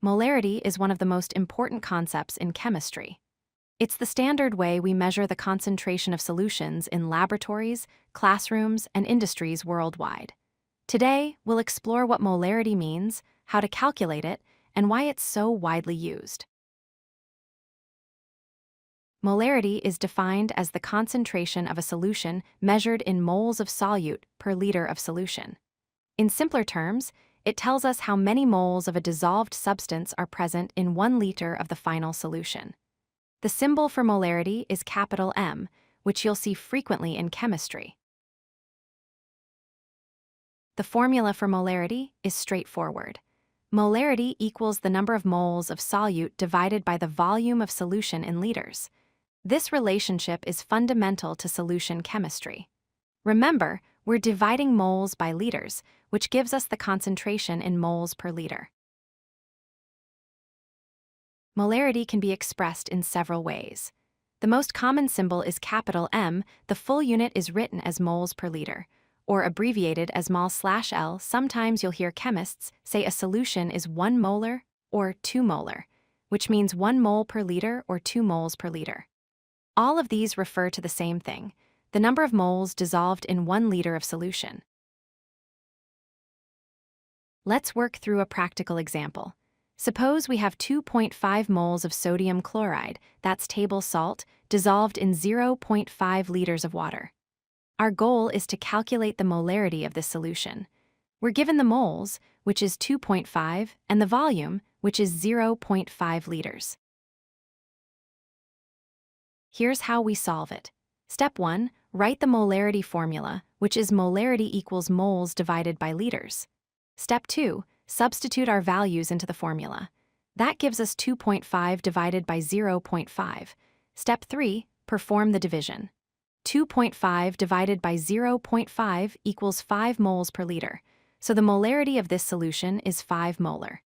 Molarity is one of the most important concepts in chemistry. It's the standard way we measure the concentration of solutions in laboratories, classrooms, and industries worldwide. Today, we'll explore what molarity means, how to calculate it, and why it's so widely used. Molarity is defined as the concentration of a solution measured in moles of solute per liter of solution. In simpler terms, it tells us how many moles of a dissolved substance are present in 1 liter of the final solution. The symbol for molarity is capital M, which you'll see frequently in chemistry. The formula for molarity is straightforward. Molarity equals the number of moles of solute divided by the volume of solution in liters. This relationship is fundamental to solution chemistry. Remember, we're dividing moles by liters, which gives us the concentration in moles per liter. Molarity can be expressed in several ways. The most common symbol is capital M. The full unit is written as moles per liter, or abbreviated as mol/L. Sometimes you'll hear chemists say a solution is 1 molar or 2 molar, which means 1 mole per liter or 2 moles per liter. All of these refer to the same thing, the number of moles dissolved in 1 liter of solution. Let's work through a practical example. Suppose we have 2.5 moles of sodium chloride, that's table salt, dissolved in 0.5 liters of water. Our goal is to calculate the molarity of this solution. We're given the moles, which is 2.5, and the volume, which is 0.5 liters. Here's how we solve it. Step 1, write the molarity formula, which is molarity equals moles divided by liters. Step 2, substitute our values into the formula. That gives us 2.5 divided by 0.5. Step 3, perform the division. 2.5 divided by 0.5 equals 5 moles per liter, so the molarity of this solution is 5 molar.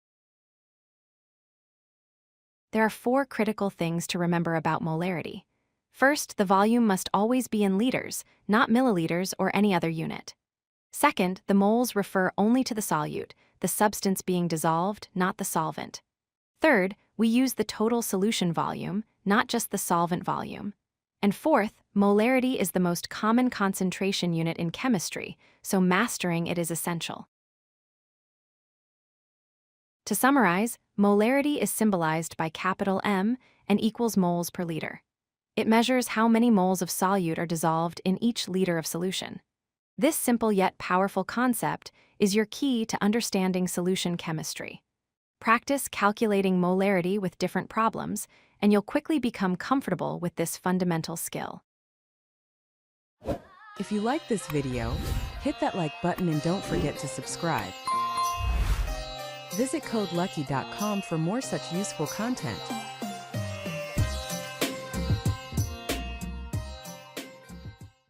There are 4 critical things to remember about molarity. First, the volume must always be in liters, not milliliters or any other unit. Second, the moles refer only to the solute, the substance being dissolved, not the solvent. Third, we use the total solution volume, not just the solvent volume. And fourth, molarity is the most common concentration unit in chemistry, so mastering it is essential. To summarize, molarity is symbolized by capital M and equals moles per liter. It measures how many moles of solute are dissolved in each liter of solution. This simple yet powerful concept is your key to understanding solution chemistry. Practice calculating molarity with different problems, and you'll quickly become comfortable with this fundamental skill. If you like this video, hit that like button and don't forget to subscribe. Visit codelucky.com for more such useful content.